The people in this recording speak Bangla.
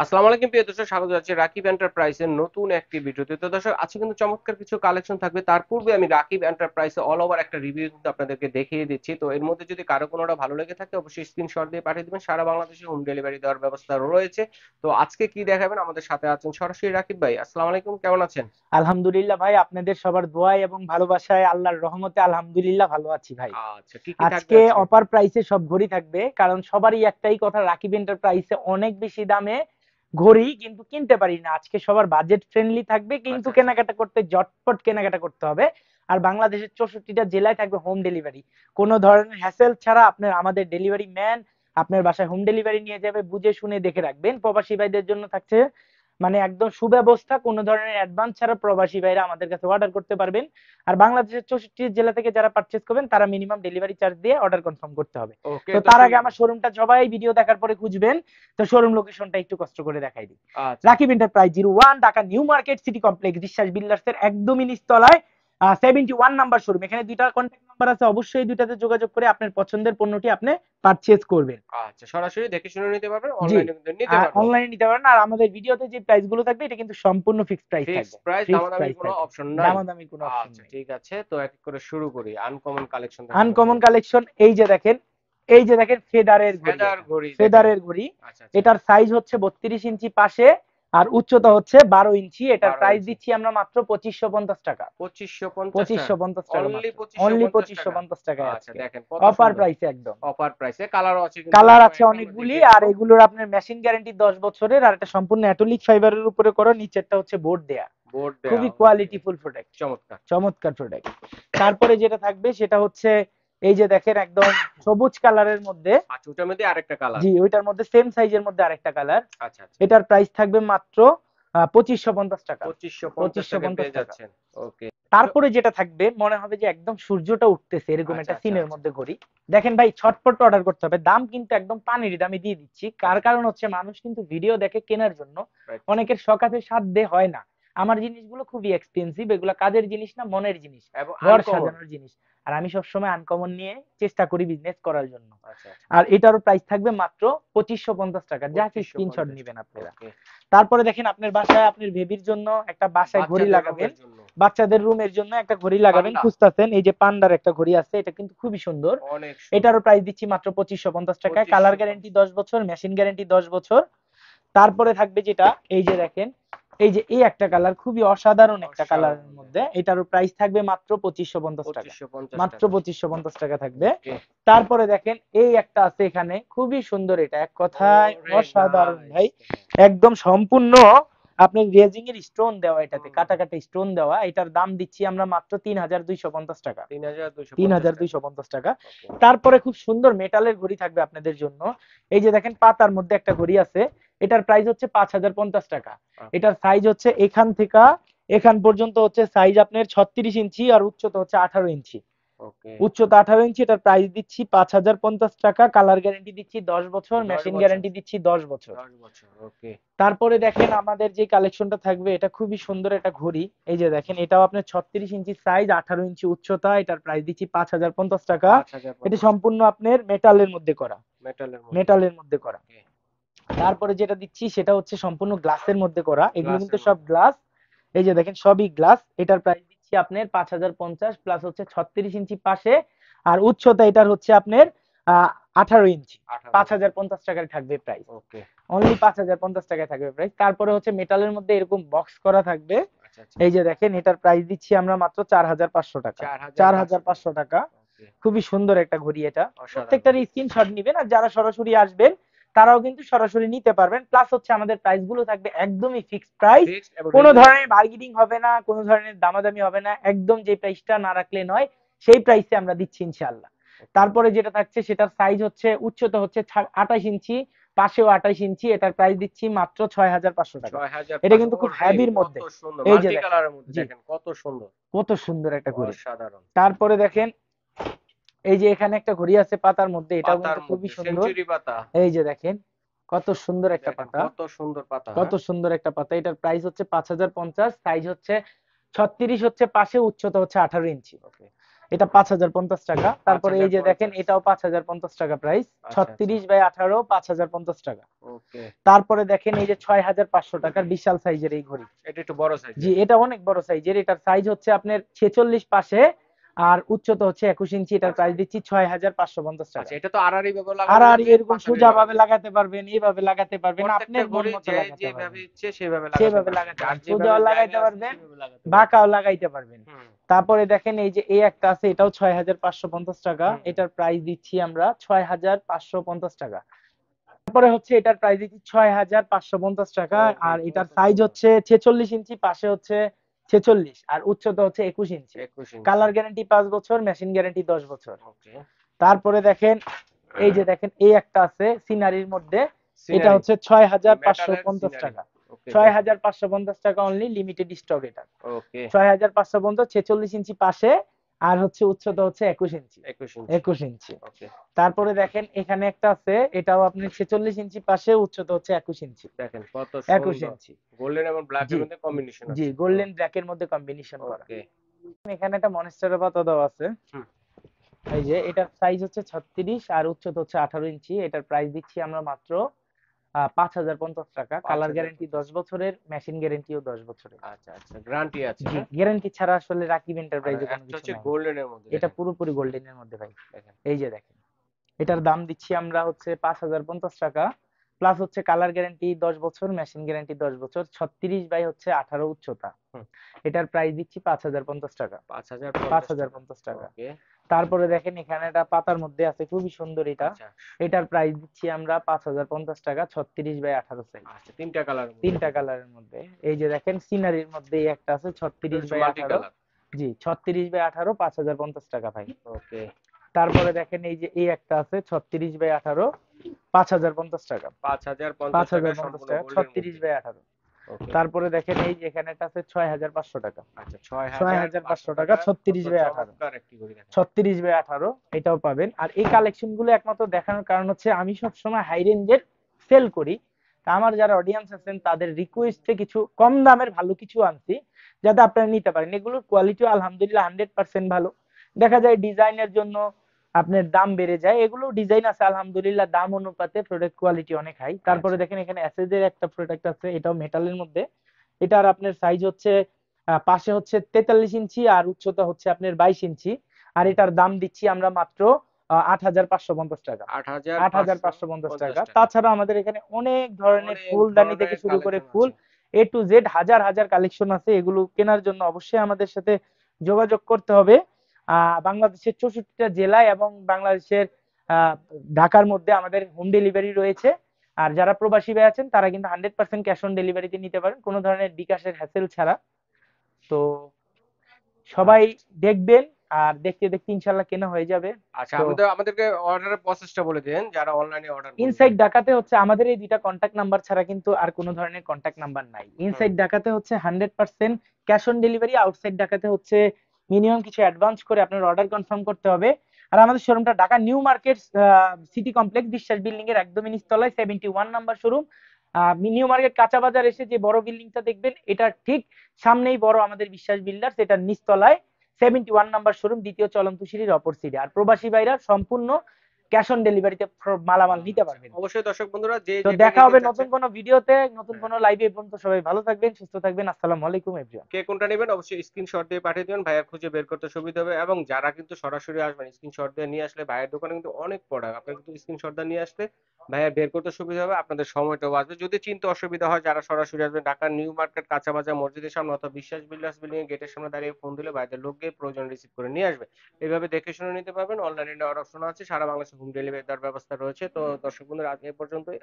আসসালামু আলাইকুম প্রিয় দর্শক, স্বাগত জানাচ্ছি রাকিব এন্টারপ্রাইজের নতুন একটি ভিডিওতে। তো দর্শক, আজকে কিন্তু চমৎকার কিছু কালেকশন থাকবে। তার পূর্বে আমি রাকিব এন্টারপ্রাইজে অল ওভার একটা রিভিউ কিন্তু আপনাদেরকে দেখিয়ে দিচ্ছি। তো এর মধ্যে যদি কারো কোনোটা ভালো লেগে থাকে অবশ্যই স্ক্রিনশট দিয়ে পাঠিয়ে দিবেন। সারা বাংলাদেশে হোম ডেলিভারি দেওয়ার ব্যবস্থা রয়েছে। তো আজকে কি দেখাবেন, আমাদের সাথে আছেন সরাসরি রাকিব ভাই। আসসালামু আলাইকুম, কেমন আছেন? আলহামদুলিল্লাহ ভাই, আপনাদের সবার দোয়ায় এবং ভালোবাসায় আল্লাহর রহমতে আলহামদুলিল্লাহ ভালো আছি ভাই। আচ্ছা, কি কি থাকবে আজকে আজকে? অফার প্রাইসে সব ঘড়ি থাকবে, কারণ সবারই একটাই কথা, রাকিব এন্টারপ্রাইসে অনেক বেশি দামে ঘড়ি কিন্তু কিনতে পারি না। আজকে সবার বাজেট ফ্রেন্ডলি থাকবে, কিন্তু আচ্ছা আচ্ছা। কেনাকাটা করতে জটপট কেনাকাটা করতে হবে। আর বাংলাদেশের 64টা জেলায় থাকবে হোম ডেলিভারি। কোনো ধরনের হ্যাসেল ছাড়া আপনার আমাদের ডেলিভারি ম্যান আপনার বাসায় হোম ডেলিভারি নিয়ে যাবে। বুঝে শুনে দেখে রাখবেন। প্রবাসী ভাইদের জন্য থাকছে মানে একদম সুব্যবস্থা, কোনো ধরনের অ্যাডভান্স ছাড়া প্রবাসী ভাইরা আমাদের কাছে অর্ডার করতে পারবেন। আর বাংলাদেশের 64 জেলা থেকে যারা পারচেজ করবেন তারা মিনিমাম ডেলিভারি চার্জ দিয়ে অর্ডার কনফার্ম করতে হবে। ওকে, তো তো তার শুরু আগে আমার করি। শোরুমটা সবাই ভিডিও দেখার পরে খুঁজবেন। তো শোরুম লোকেশনটা একটু কষ্ট করে দেখাই দিই। আচ্ছা। Rakib enterprise 01 Dhaka new market city complex, বিশ্বাস বিল্ডার্স এর একদমই নিচতলায় 71 নাম্বার শোরুম। এখানে দুইটা কন্ট্যাক্ট নাম্বার আছে, অবশ্যই দুইটাতে যোগাযোগ করে আপনার পছন্দের পণ্যটি আপনি পারচেজ করবেন। আচ্ছা, সরাসরি দেখে শুনে নিতে পারবেন, জি, অনলাইনে কিন্তু নিতে আর পারবেন। অনলাইনে নিতে পারেন। আর আমাদের ভিডিওতে যে প্রাইস গুলো থাকবে এটা কিন্তু সম্পূর্ণ ফিক্সড প্রাইস ফিক্সড থাকবে। প্রাইস, ফিক্সড দামাদামির প্রাইস কোনো থাকবে, অপশন নাই? দামাদামির কোনো অপশন আচ্ছা নেই। ঠিক আছে, তো এক এক করে শুরু করি। আনকমন কালেকশন দেখাবেন আনকমন আমাদের। কালেকশন, এই যে দেখেন, এই যে দেখেন ফেদারের ঘড়ি, ফেদার এটা ঘড়ি দেখেন। ফেদারের ঘড়ি। আচ্ছা আচ্ছা। এটার সাইজ হচ্ছে 32 ইঞ্চি পাশে, আর উচ্চতা হচ্ছে 12 ইঞ্চি। এটার 12 প্রাইস ইঞ্চি। দিচ্ছি আমরা মাত্র 2550 টাকা। 2550 টাকা? 2550 টাকা অনলি মাত্র। অনলি 2550 টাকা? 2550 টাকায় আচ্ছা আজকে দেখেন কত অফার সুন্দর। প্রাইসে একদম। অফার প্রাইসে কালারও আছে কিন্তু কালার আছে কয়েকটা, আমরা অনেকগুলি, দেখিয়ে আর দিব। এগুলোর আপনার মেশিন গ্যারান্টি 10 বছরের। আর এটা সম্পূর্ণ অ্যাটোলিক ফাইবারের উপরে করা, নিচেরটা হচ্ছে বোর্ড দেয়া। বোর্ড দেয়া, খুবই ওকে। কোয়ালিটিফুল প্রোডাক্ট, চমৎকার। চমৎকার প্রোডাক্ট। তারপরে যেটা থাকবে সেটা হচ্ছে এই যে দেখেন একদম সবুজ কালারের মধ্যে। আচ্ছা, ওটার মধ্যে আরেকটা কালার। জি, ওইটার মধ্যে সেম সাইজের মধ্যে আরেকটা কালার। আচ্ছা আচ্ছা। এটার প্রাইস থাকবে মাত্র 2550 টাকা। 2550 পঁচিশশো টাকায় পঞ্চাশ পেয়ে টাকা যাচ্ছেন। ওকে। তারপরে যেটা থাকবে মনে হবে যে একদম সূর্যটা উঠতেছে এরকম আচ্ছা একটা আচ্ছা সিনের আচ্ছা। মধ্যে ঘড়ি। দেখেন ভাই, ছটপট অর্ডার করতে হবে। দাম কিন্তু একদম পানির দামে দিয়ে দিচ্ছি। কার আচ্ছা। কারণ হচ্ছে মানুষ কিন্তু ভিডিও দেখে কেনার জন্য। রাইট। অনেকের শখ আছে, সাধ্যে হয় না। আমার জিনিসগুলো খুবই এক্সপেন্সিভ, এগুলো কাজের জিনিস না, মনের জিনিস, এবং ঘর আনকমন। সাজানোর জিনিস। আর আমি সবসময় আনকমন নিয়ে চেষ্টা করি বিজনেস করার জন্য। আচ্ছা আচ্ছা। আর এটারও প্রাইস থাকবে মাত্র 2550 টাকা, জাস্ট স্ক্রিনশট 2550 নিবেন টাকা। আপনারা। ওকে। তারপরে দেখেন আপনার বাসায় আপনার বেবির জন্য একটা বাসায় ঘড়ি বাচ্চাদের লাগাবেন, রুমের জন্য। বাচ্চাদের রুমের জন্য একটা ঘড়ি লাগাবেন পান্ডা। খুঁজতেছেন, এই যে পান্ডার একটা ঘড়ি আছে, এটা কিন্তু খুবই সুন্দর। অনেক সুন্দর। এটারও প্রাইস দিচ্ছি মাত্র 2550 টাকায়। Colour guarantee 2550। 10 বছর, মেশিন গ্যারেন্টি 10 বছর। তারপরে থাকবে যেটা, এই যে দেখেন, এই যে এই একটা কালার, খুবই অসাধারণ একটা কালারের অসাধারণ মধ্যে, দেখেন। এটারও প্রাইস থাকবে মাত্র 2550 টাকা। 2550 মাত্র টাকা 2550 টাকা থাকবে। ওকে। তারপরে দেখেন এই একটা আছে এখানে, খুবই সুন্দর, এটা এক কথায় ওরে অসাধারণ নাইস ভাই। দেখেন। একদম সম্পূর্ণ আপনার রেজিং এর স্টোন দেওয়া, এটাতে হুম। কাটা কাটা স্টোন দেওয়া। এটার দাম দিচ্ছি আমরা মাত্র 3250 টাকা। 3250 টাকা। 3250 টাকা। ওকে। তারপরে খুব সুন্দর মেটালের ঘড়ি থাকবে আপনাদের জন্য। এই যে দেখেন পাতার মধ্যে একটা ঘড়ি আছে, এটার প্রাইস হচ্ছে 5050 টাকা। ওকে। এটার সাইজ হচ্ছে এখান থেকে এখান পর্যন্ত হচ্ছে সাইজ আপনার 36 ইঞ্চি, আর উচ্চতা হচ্ছে 18 ইঞ্চি। ওকে। উচ্চতা 18 ইঞ্চি, এটার প্রাইস দিচ্ছি 5050 টাকা। কালার গ্যারেন্টি দিচ্ছি 10 বছর, 10 মেশিন বছর। গ্যারেন্টি দিচ্ছি 10 বছর। 10 বছর ওকে। তারপরে দেখেন আমাদের যে কালেকশনটা থাকবে, এটা খুবই সুন্দর একটা ঘড়ি। এই যে দেখেন, এটাও আপনার 36 ইঞ্চি সাইজ, 18 ইঞ্চি উচ্চতা। এটার প্রাইস দিচ্ছি 5050 টাকা। এটা 5050 টাকা। সম্পূর্ণ আপনার মেটালের মধ্যে করা, মেটালের মধ্যে। মেটালের মধ্যে করা। ওকে। তারপরে যেটা দিচ্ছি সেটা হচ্ছে সম্পূর্ণ গ্লাসের মধ্যে করা, এগুলো কিন্তু গ্লাসের সব মধ্যে। গ্লাস। এই যে দেখেন সবই গ্লাস। এটার প্রাইস দিচ্ছি আপনার 5050, প্লাস হচ্ছে 36 ইঞ্চি পাশে, আর উচ্চতা এটার হচ্ছে আপনার 18 ইঞ্চি। 18 পাঁচ ইঞ্চি। হাজার পঞ্চাশ টাকায় থাকবে প্রাইস। ওকে। অনলি 5050 টাকায় থাকবে প্রাইস। তারপরে হচ্ছে মেটালের মধ্যে এরকম বক্স করা থাকবে। আচ্ছা আচ্ছা। এই যে দেখেন, এটার প্রাইস দিচ্ছি আমরা মাত্র 4500 টাকা। 4500 টাকা। 4500 টাকা। ওকে। খুবই সুন্দর একটা ঘড়ি এটা। অসাধারণ। প্রত্যেকটার স্ক্রিনশট নিবেন, আর যারা সরাসরি আসবেন তারাও কিন্তু সরাসরি নিতে পারবেন। প্লাস হচ্ছে আমাদের প্রাইস গুলো থাকবে একদমই ফিক্সড প্রাইস। ফিক্সড এবং কোনো রিজনেবল। ধরনের বার্গেনিং হবে না, কোনো ধরনের দামাদামি হবে না। একদম যে প্রাইসটা না রাখলে নয়, সেই প্রাইসে আমরা দিচ্ছি ইনশাআল্লাহ। ওকে। তারপরে যেটা থাকছে সেটার সাইজ হচ্ছে, উচ্চতা হচ্ছে 28 ইঞ্চি, পাশেও 28 ইঞ্চি। এটার প্রাইস দিচ্ছি মাত্র 6500 টাকা। এটা 6500। কিন্তু খুব ওরে হ্যাভির কত মধ্যে। সুন্দর, এই যে মাল্টি দেখেন, কালারের মধ্যে জি, দেখেন কত সুন্দর। কত সুন্দর একটা ঘড়ি। অসাধারণ। তারপরে দেখেন, এই যে এখানে একটা ঘড়ি আছে পাতার মধ্যে, এটাও পাতার কিন্তু খুবই মধ্যে সুন্দর। সেঞ্চুরি পাতা। এই যে দেখেন কত সুন্দর একটা দেখেন পাতা, কত সুন্দর পাতা, কত হ্যাঁ। সুন্দর একটা পাতা। এটার প্রাইস হচ্ছে 5050, সাইজ হচ্ছে 36 হচ্ছে পাশে, উচ্চতা হচ্ছে 18 ইঞ্চি। ওকে। এটা 5050 টাকা। তারপরে এই যে দেখেন 5050। এটাও 5050 টাকা প্রাইস, আচ্ছা আচ্ছা। 36/18 5050 টাকা। ওকে। তারপরে দেখেন এই যে 6500 টাকার বিশাল সাইজের এই ঘড়ি। এটা একটু বড় জি, সাইজের। এটা অনেক বড় সাইজের। এটার সাইজ হচ্ছে আপনার 46 পাশে আর উচ্চতা হচ্ছে 21 ইঞ্চি। এটার প্রাইস দিচ্ছি 6550 টাকা। আচ্ছা, এটা তো আড়াআড়ি ভাবে আর লাগানো আর যাবে, এরকম পাশাড়ি সোজা লাগানো ভাবে যাবে। লাগাতে পারবেন, এইভাবে লাগাতে পারবেন, প্রত্যেকটা আপনার মন ঘড়ি মতো যে লাগাতে যেভাবে পারবেন। ইচ্ছে সেভাবে লাগাতে সেভাবে পারবে, লাগাতে যার পারবেন, যেভাবে সোজাও লাগাইতে জায়গা আছে পারবেন, সেভাবে লাগাতে পারবে। বাঁকাও লাগাইতে পারবেন। হুম তারপরে দেখেন এই যে এই একটা আছে, এটাও 6550 টাকা। হুম হুম। এটার প্রাইস দিচ্ছি আমরা 6550 টাকা। তারপরে হচ্ছে এটার প্রাইস দিচ্ছি 6550 টাকা। ওরে আর এটার কত সাইজ সুন্দর। হচ্ছে 46 ইঞ্চি, পাশে হচ্ছে 46 আর উচ্চতা হচ্ছে 21 ইঞ্চি। 21 ইঞ্চি। কালার গ্যারান্টি 5 বছর, মেশিন গ্যারান্টি 10 বছর। ওকে। তারপরে দেখেন এই যে দেখেন এই একটা আছে সিনারির মধ্যে। এটা সিনারি, হচ্ছে ছয় হাজার পাঁচশো মেটালের পঞ্চাশ সিনারি। টাকা ওকে, ছয় দেখেন। হাজার পাঁচশো পঞ্চাশ টাকা অনলি, লিমিটেড স্টক এটা। ওকে। 6550, 46 ইঞ্চি পাশে আর হচ্ছে উচ্চতা হচ্ছে 21 ইঞ্চি। 21 ইঞ্চি। 21 ইঞ্চি। ওকে। তারপরে দেখেন এখানে একটা আছে, এটাও আপনি 46 ইঞ্চি পাশে, উচ্চতা হচ্ছে 21 ইঞ্চি। দেখেন কত 21 সুন্দর, ইঞ্চি। গোল্ডেন এবং ব্ল্যাক এর জি, মধ্যে কম্বিনেশন জি, আছে। হুম। গোল্ডেন ব্ল্যাক এর মধ্যে কম্বিনেশন করা। ওকে। এখানে একটা মনস্টারের পাতা দেওয়া আছে। হুম। এই যে এটার সাইজ হচ্ছে 36 আর উচ্চতা হচ্ছে 18 ইঞ্চি। এটার প্রাইস দিচ্ছি আমরা মাত্র 5050 টাকা। Colour guarantee 10 5050। বছরের, মেশিন গ্যারান্টিও 10 বছরের। আচ্ছা আচ্ছা, গ্যারান্টি আছে জি, না? গ্যারান্টি ছাড়া আসলে রাকিব আর এন্টারপ্রাইজে কোনো একটা কিছু হচ্ছে নাই। গোল্ডেনের মধ্যে, এটা দেখেন। পুরোপুরি গোল্ডেনের মধ্যে ভাই। দেখেন। এই যে দেখেন, এটার দাম দিচ্ছি আমরা হচ্ছে 5050 টাকা। প্লাস হচ্ছে কালার গ্যারান্টি 10 বছর, মেশিন গ্যারান্টি 10 বছর, 36/18 উচ্চতা। হুম। এটার প্রাইস দিচ্ছি 5050 টাকা। 5050 টাকা। 5050 টাকা। ওকে। তারপরে দেখেন এখানে একটা পাতার মধ্যে আছে, খুবই সুন্দর এটা। আচ্ছা এটার প্রাইস দিচ্ছি আমরা 5050 টাকা, 36/18 সাইজ। আচ্ছা, তিনটা কালারের মধ্যে। তিনটা কালারের মধ্যে। এই যে দেখেন সিনারির মধ্যে এই একটা আছে এটা হচ্ছে মাল্টি 36/18। কালার। জি, 36/18, 5050 টাকা ভাই। ওকে। তারপরে দেখেন এই যে এই একটা আছে 36/18, 5050 টাকা। 5050 টাকা 5050 সম্পূর্ণ টাকা, গোল্ডের মধ্যে। 36/18। ওকে। তারপরে দেখেন এই যে এখানে একটা আছে 6500 টাকা। আচ্ছা, 6500 6500 টাকা, টাকা। কত 36/18। চমৎকার একটি ঘড়ি, দেখেন। 36/18 এটাও পাবেন। আর এই কালেকশন গুলো একমাত্র দেখানোর কারণ হচ্ছে আমি সবসময় হাই রেঞ্জের সেল করি। তা আমার যারা অডিয়েন্স আছেন তাদের রিকোয়েস্টে কিছু কম দামের ভালো কিছু আনছি, যাতে আপনারা নিতে পারেন। এগুলোর কোয়ালিটিও আলহামদুলিল্লাহ 100% ভালো। দেখা যায় ডিজাইনের জন্য আপনার দাম বেড়ে যায়, এগুলো ডিজাইন আছে আলহামদুলিল্লাহ, দাম অনুপাতে প্রোডাক্ট কোয়ালিটি অনেক হাই। তারপরে আচ্ছা। দেখেন এখানে এসএস এর একটা প্রোডাক্ট আছে, এটাও মেটালের মধ্যে। এটার আপনার সাইজ হচ্ছে পাশে হচ্ছে 43 ইঞ্চি আর উচ্চতা হচ্ছে আপনার 22 ইঞ্চি। আর হুম। এটার দাম দিচ্ছি আমরা মাত্র 8550 টাকা। 8550 টাকা। 8550 টাকা। তাছাড়া আমাদের এখানে অনেক ধরনের অনেক ফুলদানি থেকে ধরনের শুরু করে কালেকশন ফুল আছে। এ টু জেড হাজার হাজার কালেকশন আছে। এগুলো কেনার জন্য অবশ্যই আমাদের সাথে যোগাযোগ করতে হবে। বাংলাদেশের 64টা জেলায় এবং বাংলাদেশের আহ, ঢাকার মধ্যে আমাদের হোম ডেলিভারি রয়েছে। আর যারা প্রবাসী ভাই আছেন তারা কিন্তু 100% ক্যাশ অন ডেলিভারিতে নিতে পারেন, কোনো ধরনের বিকাশের হ্যাসেল ছাড়া। তো সবাই আচ্ছা দেখবেন, আর দেখতে দেখতে ইনশাল্লাহ কেনা হয়ে যাবে। আচ্ছা, তো আমাদেরকে অর্ডারের প্রসেসটা বলে দিন, যারা অনলাইনে অর্ডার করবে। ইনসাইড ঢাকাতে হচ্ছে আমাদের এই দুইটা কন্ট্যাক্ট নাম্বার ছাড়া কিন্তু আর কোনো ধরনের কন্ট্যাক্ট নাম্বার নাই। হুম। ইনসাইড ঢাকাতে হচ্ছে 100% ক্যাশ অন ডেলিভারি, আউটসাইড ঢাকাতে হচ্ছে মিনিমাম কিছু অ্যাডভান্স করে আপনার অর্ডার কনফার্ম করতে হবে। আর আমাদের শোরুমটা Dhaka new market city complex বিশ্বাস বিল্ডিং এর একদমই নিচতলায়, 71 নাম্বার শোরুম। নিউ মার্কেট কাঁচা বাজার এসে যে বড় বিল্ডিংটা দেখবেন, এটা ঠিক সামনেই বড় আমাদের বিশ্বাস বিল্ডার্স, এটার নিচতলায় 71 নাম্বার শোরুম, দ্বিতীয় চলন্ত সিঁড়ির অপর সিটে। আর প্রবাসী ভাইরা সম্পূর্ণ ক্যাশ অন ডেলিভারিতে মালামাল নিতে আচ্ছা, পারবেন। অবশ্যই দর্শক বন্ধুরা যে তো যেখানে দেখা নিতে হবে নতুন চাচ্ছেন। কোনো ভিডিওতে, নতুন হ্যাঁ। কোনো লাইভে। এই পর্যন্ত সবাই ভালো থাকবেন, সুস্থ থাকবেন। আসসালামু আলাইকুম এভরিওয়ান। কে কোনটা নেবেন অবশ্যই স্ক্রিনশট দিয়ে পাঠিয়ে দিবেন, ভাইয়ার খুঁজে বের করতে সুবিধা হবে। এবং যারা কিন্তু সরাসরি আসবেন, স্ক্রিনশট দিয়ে নিয়ে আসলে ভাইয়ের দোকানে কিন্তু অনেক প্রোডাক্ট, আপনার কিন্তু স্ক্রিনশট দিয়ে নিয়ে আসলে ভাইয়া বের করতে সুবিধা হবে, আপনাদের সময়টাও বাঁচবে। যদি চিনতে অসুবিধা হয়, যারা সরাসরি আসবেন ঢাকার নিউ মার্কেট কাঁচা বাজার মসজিদের সামনে অথবা বিশ্বাস বিল্ডার্স বিল্ডিং এর গেটের সামনে দাঁড়িয়ে ফোন দিলে ভাইদের লোক গিয়ে প্রয়োজন রিসিভ করে নিয়ে আসবে। এইভাবে দেখে শুনে নিতে পারবেন। অনলাইনে নেওয়ার অপশন আছে, সারা বাংলাদেশে হোম ডেলিভারি দেওয়ার ব্যবস্থা রয়েছে। তো দর্শক বন্ধুরা আজ এ পর্যন্তই।